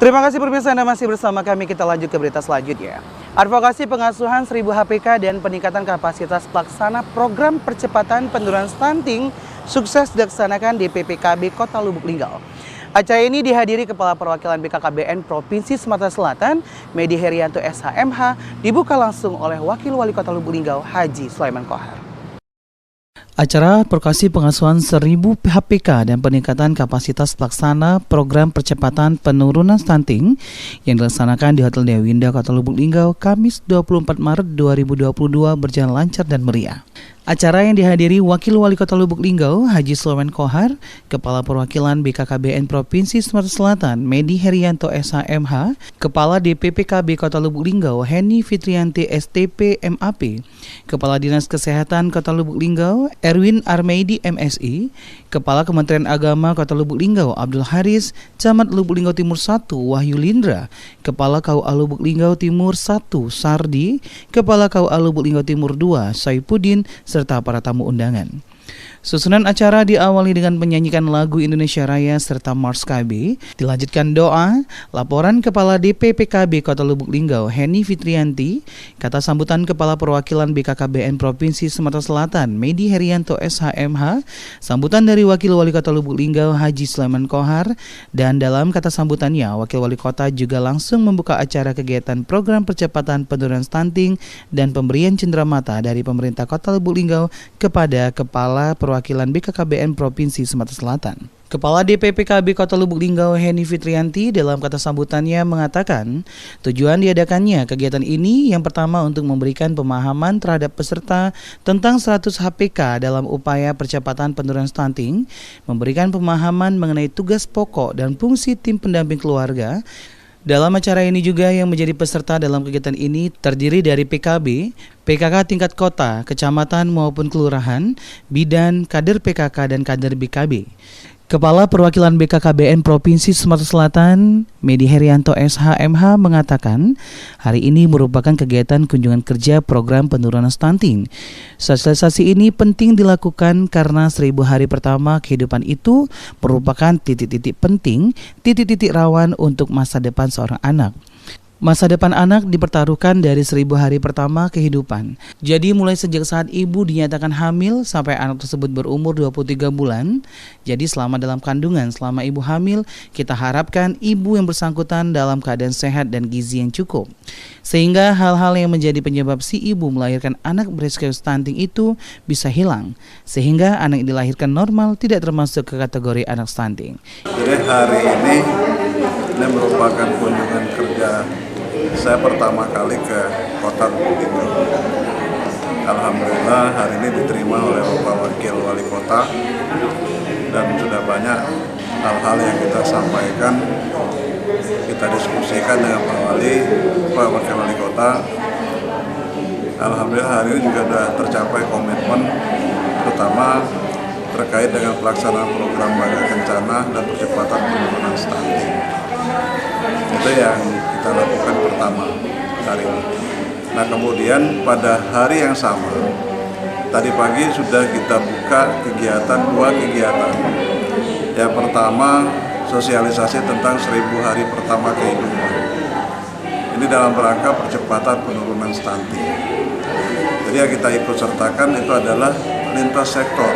Terima kasih pemirsa, Anda masih bersama kami. Kita lanjut ke berita selanjutnya. Advokasi pengasuhan 1000 HPK dan peningkatan kapasitas pelaksana program percepatan penurunan stunting sukses dilaksanakan di PPKB Kota Lubuk Linggau. Acara ini dihadiri Kepala Perwakilan BKKBN Provinsi Sumatera Selatan, Medi Herianto SHMH, dibuka langsung oleh Wakil Wali Kota Lubuk Linggau, Haji Sulaiman Kohar. Acara advokasi pengasuhan 1000 HPK dan peningkatan kapasitas pelaksana program percepatan penurunan stunting yang dilaksanakan di Hotel Dewinda Kota Lubuk Linggau Kamis 24 Maret 2022 berjalan lancar dan meriah. Acara yang dihadiri Wakil Wali Kota Lubuk Linggau, Haji Sulaiman Kohar, Kepala Perwakilan BKKBN Provinsi Sumatera Selatan, Medi Herianto SHMH, Kepala DPPKB Kota Lubuk Linggau, Heni Fitrianti STP MAP, Kepala Dinas Kesehatan Kota Lubuk Linggau, Erwin Armeidi MSI, Kepala Kementerian Agama Kota Lubuk Linggau, Abdul Haris, Camat Lubuk Linggau Timur 1, Wahyu Lindra, Kepala KUA Lubuk Linggau Timur 1, Sardi, Kepala KUA Lubuk Linggau Timur 2, Saipuddin, serta para tamu undangan. Susunan acara diawali dengan menyanyikan lagu Indonesia Raya serta Mars KB, dilanjutkan doa, laporan Kepala DPPKB Kota Lubuk Linggau, Heni Fitrianti, kata sambutan Kepala Perwakilan BKKBN Provinsi Sumatera Selatan, Medi Herianto SHMH, sambutan dari Wakil Wali Kota Lubuk Linggau, Haji Sulaiman Kohar, dan dalam kata sambutannya, Wakil Wali Kota juga langsung membuka acara kegiatan program percepatan penurunan stunting dan pemberian cenderamata dari pemerintah Kota Lubuk Linggau kepada Kepala Perwakilan BKKBN Provinsi Sumatera Selatan. Kepala DPPKB Kota Lubuk Linggau, Heni Fitrianti, dalam kata sambutannya mengatakan, tujuan diadakannya kegiatan ini yang pertama untuk memberikan pemahaman terhadap peserta tentang 100 HPK dalam upaya percepatan penurunan stunting, memberikan pemahaman mengenai tugas pokok dan fungsi tim pendamping keluarga. Dalam acara ini juga yang menjadi peserta dalam kegiatan ini terdiri dari PKB, PKK tingkat kota, kecamatan maupun kelurahan, bidan, kader PKK dan kader BKB. Kepala Perwakilan BKKBN Provinsi Sumatera Selatan, Medi Herianto SHMH mengatakan, hari ini merupakan kegiatan kunjungan kerja program penurunan stunting. Sosialisasi ini penting dilakukan karena 1000 hari pertama kehidupan itu merupakan titik-titik penting, titik-titik rawan untuk masa depan seorang anak. Masa depan anak dipertaruhkan dari 1000 hari pertama kehidupan. Jadi mulai sejak saat ibu dinyatakan hamil sampai anak tersebut berumur 23 bulan. Jadi selama dalam kandungan, selama ibu hamil, kita harapkan ibu yang bersangkutan dalam keadaan sehat dan gizi yang cukup. Sehingga hal-hal yang menjadi penyebab si ibu melahirkan anak berisiko stunting itu bisa hilang. Sehingga anak yang dilahirkan normal tidak termasuk ke kategori anak stunting. Jadi hari ini merupakan kunjungan kerja saya pertama kali ke Kota Lubuk Linggau. Alhamdulillah hari ini diterima oleh Bapak Wakil Wali Kota dan sudah banyak hal-hal yang kita sampaikan, kita diskusikan dengan Pak Wakil Wali Kota. Alhamdulillah hari ini juga sudah tercapai komitmen, terutama terkait dengan pelaksanaan program Bangga Kencana dan percepatan penurunan stunting. Itu yang kita lakukan pertama hari ini. Nah kemudian pada hari yang sama, tadi pagi sudah kita buka dua kegiatan. Yang pertama sosialisasi tentang 1000 hari pertama kehidupan. Ini dalam rangka percepatan penurunan stunting. Jadi yang kita ikut sertakan itu adalah lintas sektor.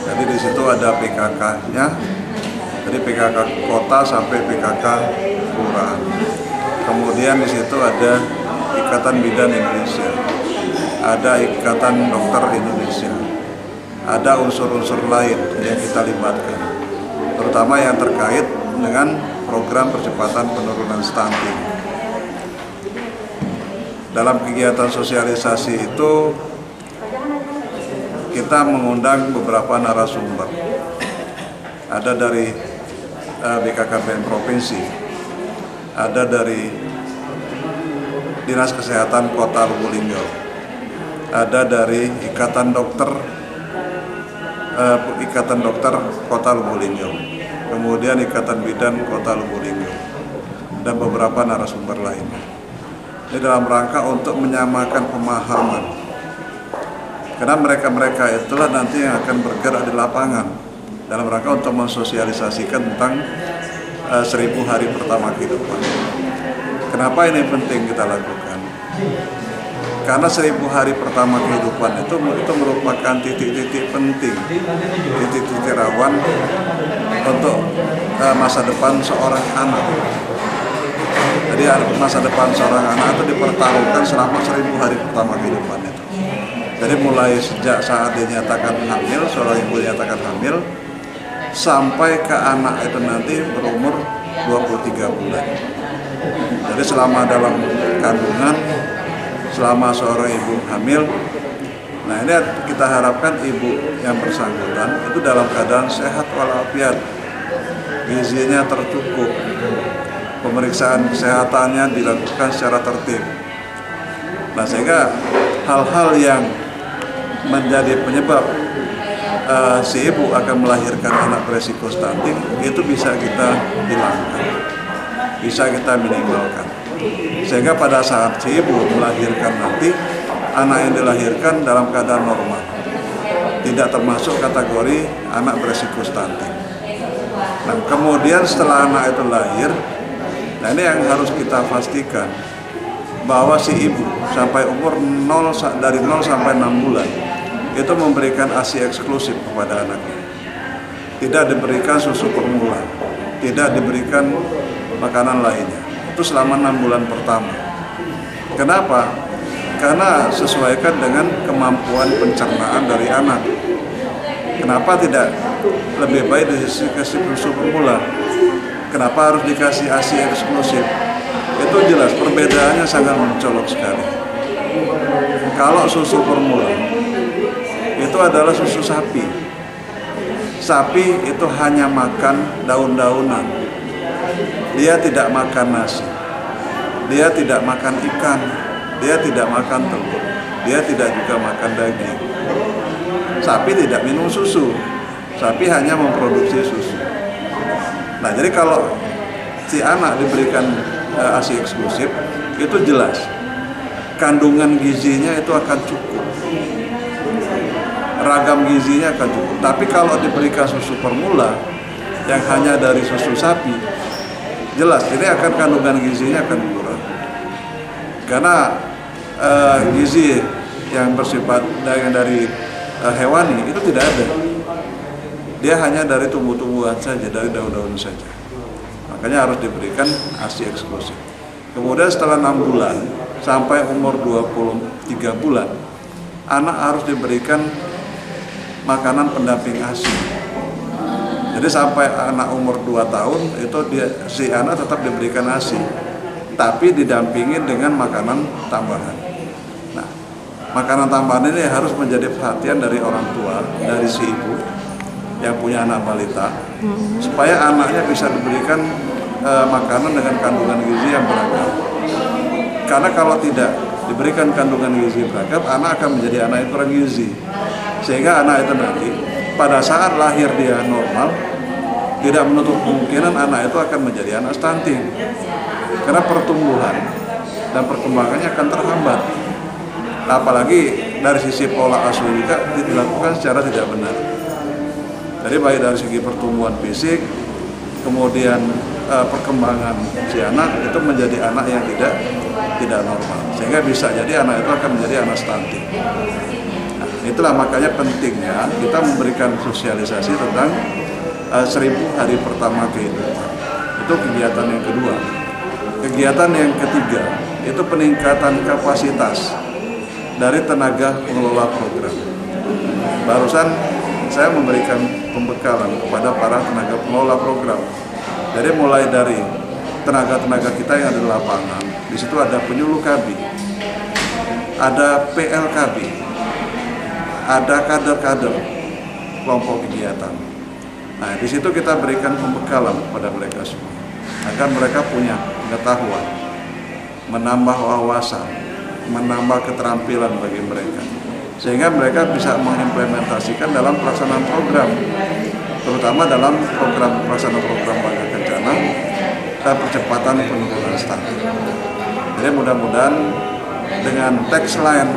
Jadi di situ ada PKK-nya, dari PKK kota sampai PKK kelurahan. Kemudian di situ ada Ikatan Bidan Indonesia, ada Ikatan Dokter Indonesia, ada unsur-unsur lain yang kita libatkan, terutama yang terkait dengan program percepatan penurunan stunting. Dalam kegiatan sosialisasi itu kita mengundang beberapa narasumber. Ada dari BKKBN Provinsi, ada dari Dinas Kesehatan Kota Lubuk Linggau, ada dari Ikatan Dokter Kota Lubuk Linggau, kemudian Ikatan Bidan Kota Lubuk Linggau, dan beberapa narasumber lainnya. Ini dalam rangka untuk menyamakan pemahaman, karena mereka-mereka itulah nanti yang akan bergerak di lapangan dalam rangka untuk mensosialisasikan tentang 1000 hari pertama kehidupan. Kenapa ini penting kita lakukan? Karena 1000 hari pertama kehidupan itu merupakan titik-titik penting, titik-titik rawan untuk masa depan seorang anak. Jadi masa depan seorang anak itu dipertaruhkan selama 1000 hari pertama kehidupan itu. Jadi mulai sejak saat dinyatakan hamil, seorang ibu dinyatakan hamil, sampai ke anak itu nanti berumur 23 bulan. Jadi selama dalam kandungan, selama seorang ibu hamil, nah ini kita harapkan ibu yang bersangkutan itu dalam keadaan sehat walafiat, gizinya tercukup, pemeriksaan kesehatannya dilakukan secara tertib. Nah sehingga hal-hal yang menjadi penyebab si ibu akan melahirkan anak beresiko stunting itu bisa kita hilangkan, bisa kita minimalkan. Sehingga pada saat si ibu melahirkan nanti, anak yang dilahirkan dalam keadaan normal, tidak termasuk kategori anak beresiko stunting. Nah kemudian setelah anak itu lahir, nah ini yang harus kita pastikan, bahwa si ibu sampai umur dari 0 sampai 6 bulan itu memberikan ASI eksklusif kepada anaknya. Tidak diberikan susu formula, tidak diberikan makanan lainnya. Itu selama 6 bulan pertama. Kenapa? Karena sesuaikan dengan kemampuan pencernaan dari anak. Kenapa tidak lebih baik dikasih susu formula? Kenapa harus dikasih ASI eksklusif? Itu jelas perbedaannya sangat mencolok sekali. Kalau susu formula itu adalah susu sapi. Sapi itu hanya makan daun-daunan. Dia tidak makan nasi. Dia tidak makan ikan. Dia tidak makan telur. Dia tidak juga makan daging. Sapi tidak minum susu. Sapi hanya memproduksi susu. Nah, jadi kalau si anak diberikan ASI eksklusif, itu jelas kandungan gizinya itu akan cukup, ragam gizinya akan cukup. Tapi kalau diberikan susu formula yang hanya dari susu sapi, jelas ini akan kandungan gizinya akan kurang. Karena gizi yang bersifat dari hewani itu tidak ada. Dia hanya dari tumbuh-tumbuhan saja, dari daun-daun saja. Makanya harus diberikan ASI eksklusif. Kemudian setelah 6 bulan sampai umur 23 bulan, anak harus diberikan makanan pendamping ASI. Jadi sampai anak umur 2 tahun itu si anak tetap diberikan ASI, tapi didampingi dengan makanan tambahan. Nah, makanan tambahan ini harus menjadi perhatian dari orang tua, dari si ibu yang punya anak balita, supaya anaknya bisa diberikan makanan dengan kandungan gizi yang beragam. Karena kalau tidak diberikan kandungan gizi beragam, anak akan menjadi anak yang kurang gizi. Sehingga anak itu nanti pada saat lahir dia normal, tidak menutup kemungkinan anak itu akan menjadi anak stunting. Karena pertumbuhan dan perkembangannya akan terhambat. Apalagi dari sisi pola asuh juga dilakukan secara tidak benar. Jadi baik dari segi pertumbuhan fisik, kemudian perkembangan si anak itu menjadi anak yang tidak normal, sehingga bisa jadi anak itu akan menjadi anak stunting. Nah, itulah makanya pentingnya kita memberikan sosialisasi tentang 1000 hari pertama kehidupan. Itu kegiatan yang kedua. Kegiatan yang ketiga itu peningkatan kapasitas dari tenaga pengelola program. Barusan saya memberikan pembekalan kepada para tenaga pengelola program. Jadi mulai dari tenaga-tenaga kita yang ada di lapangan, di situ ada penyuluh KB, ada PLKB, ada kader-kader kelompok kegiatan. Nah, di situ kita berikan pembekalan kepada mereka semua, agar mereka punya pengetahuan, menambah wawasan, menambah keterampilan bagi mereka, sehingga mereka bisa mengimplementasikan dalam pelaksanaan program, terutama dalam pelaksanaan program Bangga Kencana dan percepatan penurunan stunting. Jadi mudah-mudahan dengan tagline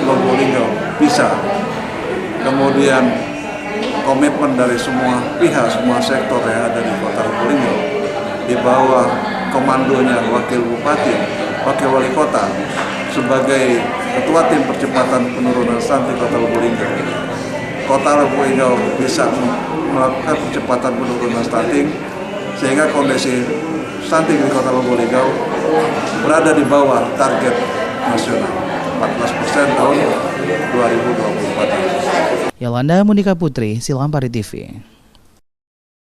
Probolinggo bisa, kemudian komitmen dari semua pihak, semua sektor yang ada di Kota Probolinggo, di bawah komandonya Wakil Bupati, Wakil Wali Kota sebagai Ketua Tim Percepatan Penurunan Stunting Kota Lubulingga. Kota Lubulingga bisa melakukan percepatan penurunan stunting sehingga kondisi stunting di Kota Lubulingga berada di bawah target nasional 14% tahun 2024. Yolanda Monika Putri, Silampari TV.